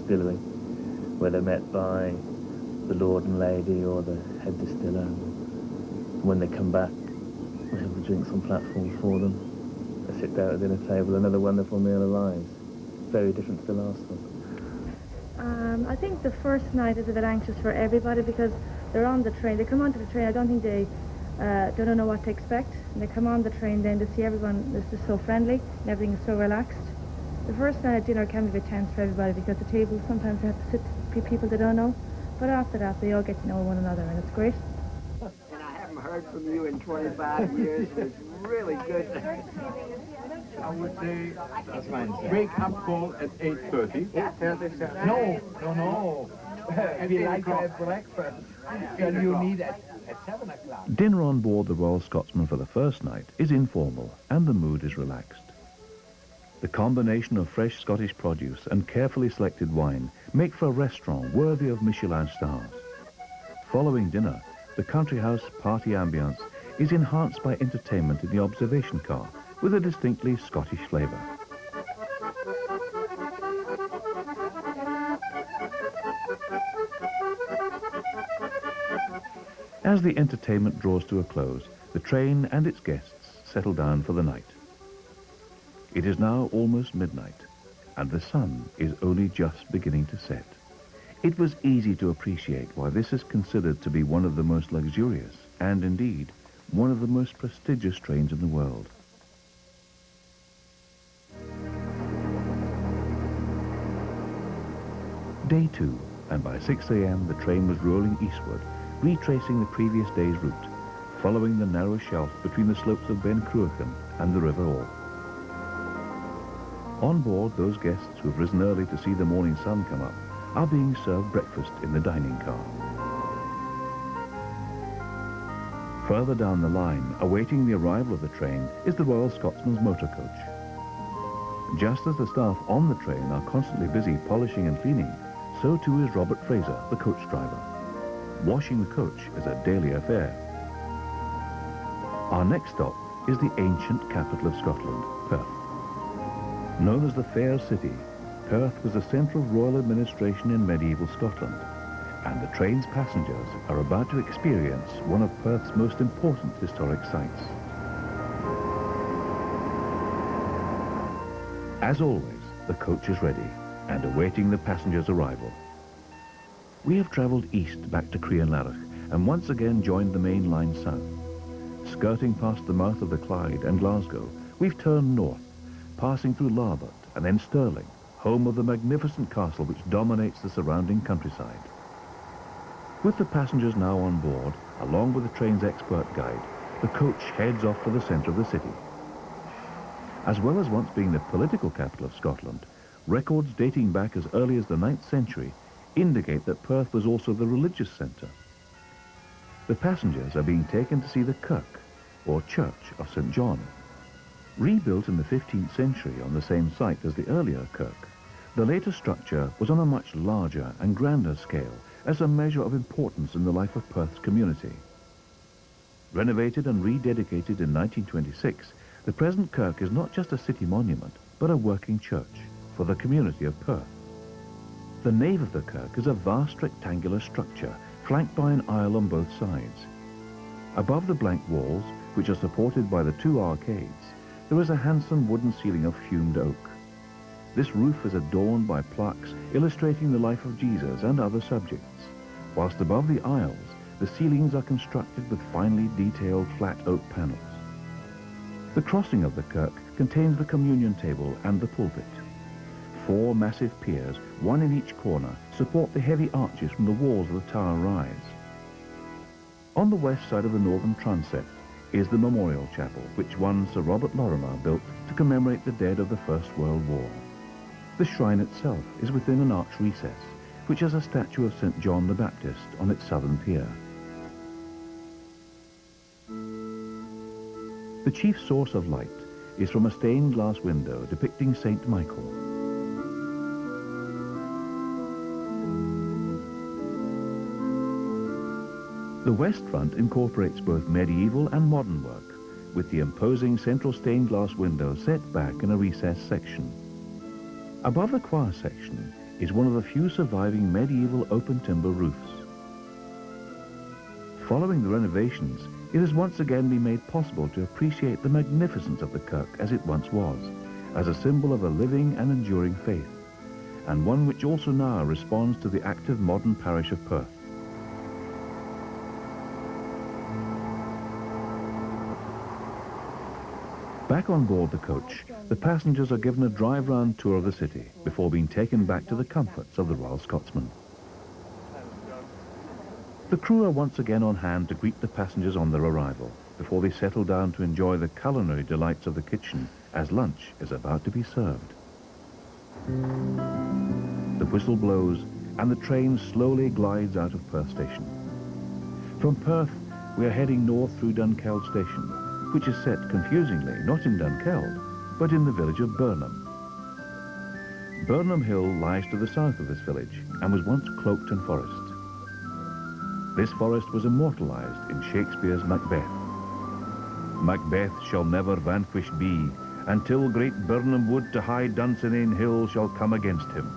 distillery, where they're met by the lord and lady or the head distiller. When they come back, we have the drinks on platforms for them. They sit down at the dinner table, another wonderful meal arrives. Very different to the last one. I think the first night is a bit anxious for everybody because they're on the train. They come onto the train, I don't think they don't know what to expect. And they come on the train then to see everyone is just so friendly and everything is so relaxed. The first night at dinner can be a bit tense for everybody because the tables sometimes they have to sit with people they don't know. But after that, they all get to know one another and it's great. And I haven't heard from you in 25 years. It's really good. I would say wake up call at 8:30. 8:30, sir. No. If you like to have breakfast, then you need at 7 o'clock. Dinner on board the Royal Scotsman for the first night is informal and the mood is relaxed. The combination of fresh Scottish produce and carefully selected wine make for a restaurant worthy of Michelin stars. Following dinner, the country house party ambience is enhanced by entertainment in the observation car with a distinctly Scottish flavour. As the entertainment draws to a close, the train and its guests settle down for the night. It is now almost midnight, and the sun is only just beginning to set. It was easy to appreciate why this is considered to be one of the most luxurious, and indeed, one of the most prestigious trains in the world. Day 2, and by 6 a.m. the train was rolling eastward, retracing the previous day's route, following the narrow shelf between the slopes of Ben Cruachan and the River Orr. On board, those guests who have risen early to see the morning sun come up are being served breakfast in the dining car. Further down the line, awaiting the arrival of the train, is the Royal Scotsman's motor coach. Just as the staff on the train are constantly busy polishing and cleaning, so too is Robert Fraser, the coach driver. Washing the coach is a daily affair. Our next stop is the ancient capital of Scotland, Perth. Known as the Fair City, Perth was a central royal administration in medieval Scotland, and the train's passengers are about to experience one of Perth's most important historic sites. As always, the coach is ready and awaiting the passengers' arrival. We have travelled east back to Crianlarich and once again joined the main line south. Skirting past the mouth of the Clyde and Glasgow, we've turned north, passing through Larbert and then Stirling, home of the magnificent castle which dominates the surrounding countryside. With the passengers now on board, along with the train's expert guide, the coach heads off for the centre of the city. As well as once being the political capital of Scotland, records dating back as early as the 9th century indicate that Perth was also the religious centre. The passengers are being taken to see the Kirk, or Church of St. John. Rebuilt in the 15th century on the same site as the earlier Kirk, the later structure was on a much larger and grander scale as a measure of importance in the life of Perth's community. Renovated and rededicated in 1926, the present Kirk is not just a city monument, but a working church for the community of Perth. The nave of the Kirk is a vast rectangular structure flanked by an aisle on both sides. Above the blank walls, which are supported by the two arcades, there is a handsome wooden ceiling of fumed oak. This roof is adorned by plaques illustrating the life of Jesus and other subjects, whilst above the aisles, the ceilings are constructed with finely detailed flat oak panels. The crossing of the Kirk contains the communion table and the pulpit. 4 massive piers, one in each corner, support the heavy arches from the walls of the tower rise. On the west side of the northern transept is the Memorial Chapel, which one Sir Robert Lorimer built to commemorate the dead of the First World War. The shrine itself is within an arch recess, which has a statue of St. John the Baptist on its southern pier. The chief source of light is from a stained glass window depicting St. Michael. The west front incorporates both medieval and modern work, with the imposing central stained glass window set back in a recessed section. Above the choir section is one of the few surviving medieval open timber roofs. Following the renovations, it has once again been made possible to appreciate the magnificence of the kirk as it once was, as a symbol of a living and enduring faith, and one which also now responds to the active modern parish of Perth. Back on board the coach, the passengers are given a drive-round tour of the city before being taken back to the comforts of the Royal Scotsman. The crew are once again on hand to greet the passengers on their arrival before they settle down to enjoy the culinary delights of the kitchen as lunch is about to be served. The whistle blows and the train slowly glides out of Perth Station. From Perth, we are heading north through Dunkeld Station, which is set confusingly not in Dunkeld, but in the village of Burnham. Burnham Hill lies to the south of this village and was once cloaked in forest. This forest was immortalized in Shakespeare's Macbeth. Macbeth shall never vanquished be, until great Burnham wood to high Dunsinane Hill shall come against him.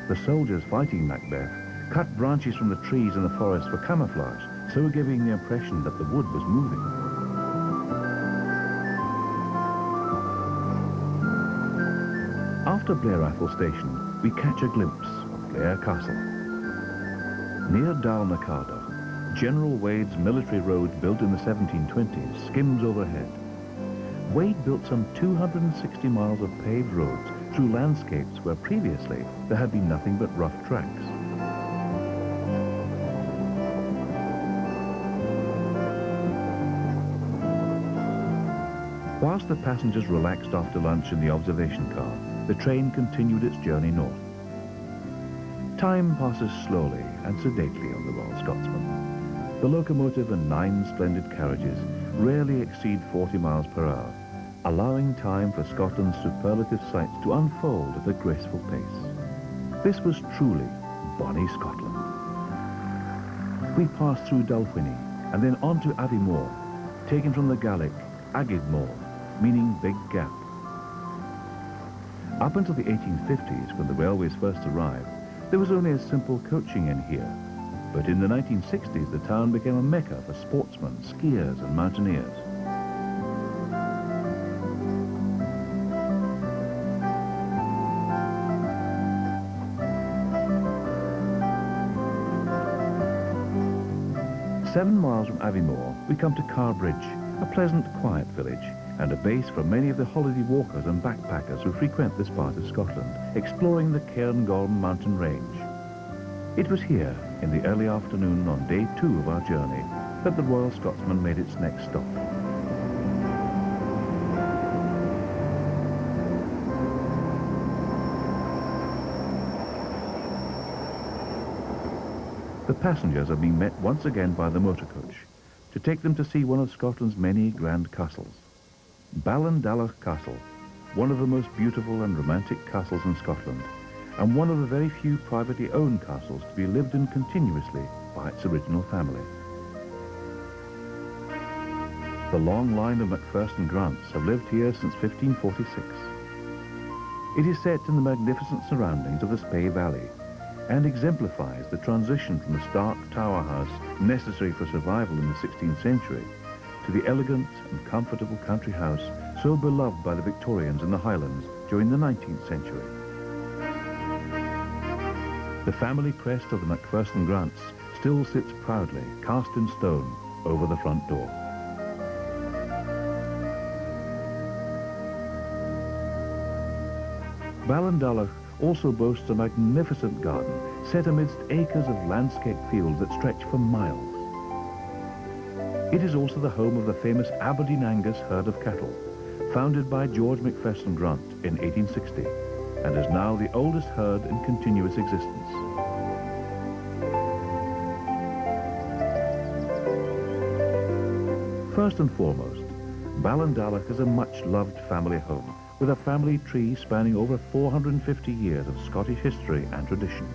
The soldiers fighting Macbeth cut branches from the trees in the forest for camouflage, so giving the impression that the wood was moving. After Blair Athol Station, we catch a glimpse of Blair Castle. Near Dalnacarder, General Wade's military road built in the 1720s skims overhead. Wade built some 260 miles of paved roads through landscapes where previously there had been nothing but rough tracks. Whilst the passengers relaxed after lunch in the observation car, the train continued its journey north. Time passes slowly and sedately on the Royal Scotsman. The locomotive and 9 splendid carriages rarely exceed 40 miles per hour, allowing time for Scotland's superlative sights to unfold at a graceful pace. This was truly bonny Scotland. We passed through Dalwhinnie and then on to Aviemore, taken from the Gaelic Agidmore, meaning Big Gap. Up until the 1850s, when the railways first arrived, there was only a simple coaching in here. But in the 1960s, the town became a mecca for sportsmen, skiers and mountaineers. Seven miles from Aviemore, we come to Carbridge, a pleasant, quiet village, and a base for many of the holiday walkers and backpackers who frequent this part of Scotland, exploring the Cairngorm mountain range. It was here, in the early afternoon on day 2 of our journey, that the Royal Scotsman made its next stop. The passengers are being met once again by the motor coach to take them to see one of Scotland's many grand castles. Ballandalloch Castle, one of the most beautiful and romantic castles in Scotland, and one of the very few privately owned castles to be lived in continuously by its original family. The long line of Macpherson Grants have lived here since 1546. It is set in the magnificent surroundings of the Spey Valley and exemplifies the transition from the stark tower house necessary for survival in the 16th century to the elegant and comfortable country house so beloved by the Victorians in the Highlands during the 19th century. The family crest of the Macpherson Grants still sits proudly, cast in stone, over the front door. Ballandalloch also boasts a magnificent garden set amidst acres of landscape fields that stretch for miles. It is also the home of the famous Aberdeen Angus herd of cattle, founded by George Macpherson Grant in 1860, and is now the oldest herd in continuous existence. First and foremost, Ballandalloch is a much-loved family home, with a family tree spanning over 450 years of Scottish history and tradition.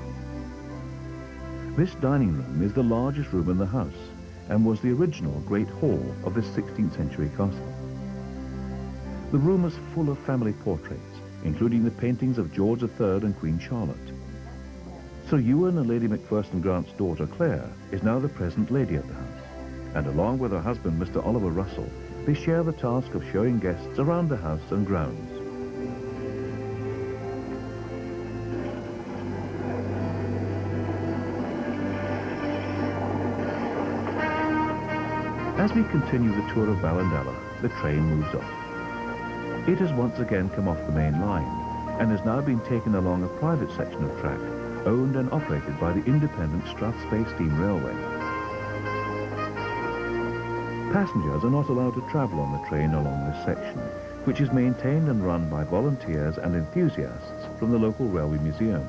This dining room is the largest room in the house, and was the original Great Hall of this 16th century castle. The room is full of family portraits, including the paintings of George III and Queen Charlotte. Sir Ewan and Lady Macpherson Grant's daughter Claire is now the present lady of the house, and along with her husband Mr. Oliver Russell, they share the task of showing guests around the house and grounds. As we continue the tour of Ballindalla, the train moves off. It has once again come off the main line and has now been taken along a private section of track owned and operated by the independent Strathspey Steam Railway. Passengers are not allowed to travel on the train along this section, which is maintained and run by volunteers and enthusiasts from the local Railway Museum.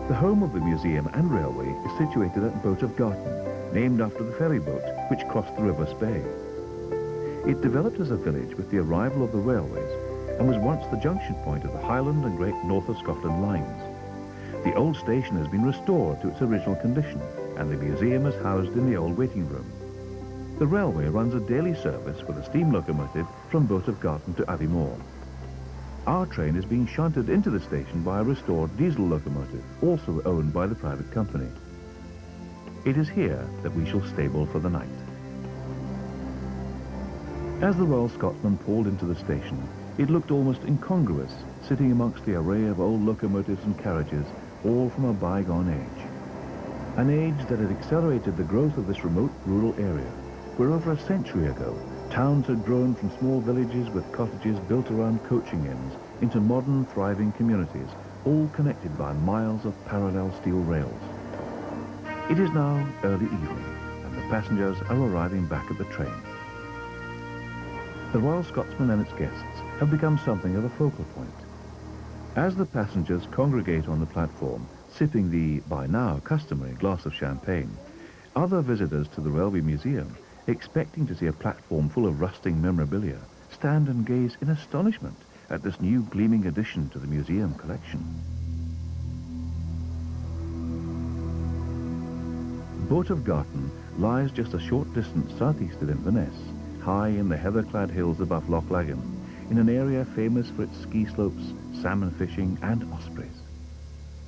The home of the museum and railway is situated at Boat of Garton, named after the ferry boat which crossed the River Spey. It developed as a village with the arrival of the railways and was once the junction point of the Highland and Great North of Scotland lines. The old station has been restored to its original condition and the museum is housed in the old waiting room. The railway runs a daily service with a steam locomotive from Boat of Garton to Aviemore. Our train is being shunted into the station by a restored diesel locomotive, also owned by the private company. It is here that we shall stable for the night. As the Royal Scotsman pulled into the station, it looked almost incongruous, sitting amongst the array of old locomotives and carriages, all from a bygone age. An age that had accelerated the growth of this remote rural area, where over a century ago, towns had grown from small villages with cottages built around coaching inns into modern, thriving communities, all connected by miles of parallel steel rails. It is now early evening, and the passengers are arriving back at the train. The Royal Scotsman and its guests have become something of a focal point. As the passengers congregate on the platform, sipping the, by now, customary glass of champagne, other visitors to the Railway Museum, expecting to see a platform full of rusting memorabilia, stand and gaze in astonishment at this new gleaming addition to the museum collection. Boat of Garton lies just a short distance southeast of Inverness, high in the heather-clad hills above Loch Laggan, in an area famous for its ski slopes, salmon fishing and ospreys.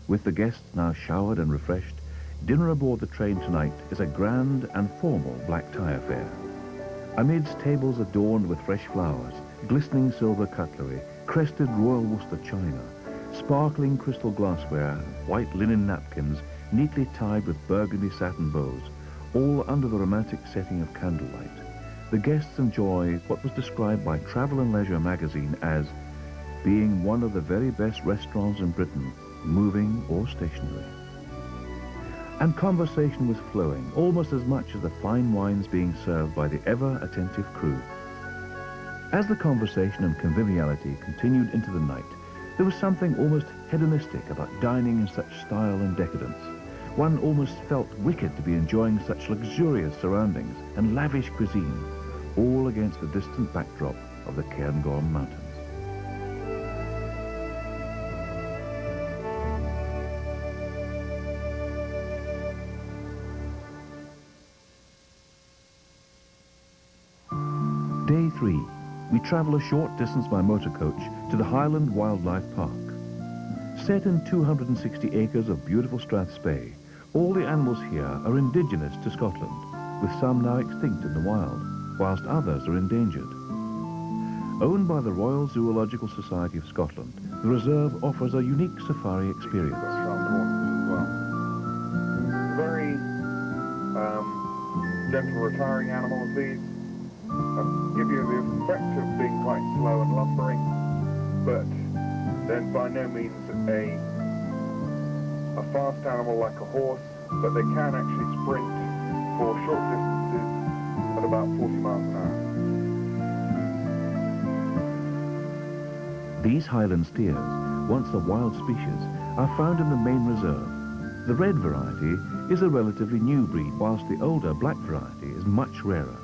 With the guests now showered and refreshed, dinner aboard the train tonight is a grand and formal black tie affair. Amidst tables adorned with fresh flowers, glistening silver cutlery, crested royal Worcester china, sparkling crystal glassware, white linen napkins, neatly tied with burgundy satin bows, all under the romantic setting of candlelight, the guests enjoy what was described by Travel and Leisure magazine as being one of the very best restaurants in Britain, moving or stationary. And conversation was flowing almost as much as the fine wines being served by the ever-attentive crew. As the conversation and conviviality continued into the night, there was something almost hedonistic about dining in such style and decadence. One almost felt wicked to be enjoying such luxurious surroundings and lavish cuisine, all against the distant backdrop of the Cairngorm Mountains. Day 3, we travel a short distance by motor coach to the Highland Wildlife Park. Set in 260 acres of beautiful Strathspey, all the animals here are indigenous to Scotland, with some now extinct in the wild, whilst others are endangered. Owned by the Royal Zoological Society of Scotland, the reserve offers a unique safari experience. Very gentle retiring animals, these. Give you the effect of being quite slow and lumbering, but then by no means a fast animal like a horse, but they can actually sprint for short distances at about 40 miles an hour. These Highland steers, once a wild species, are found in the main reserve. The red variety is a relatively new breed, whilst the older black variety is much rarer.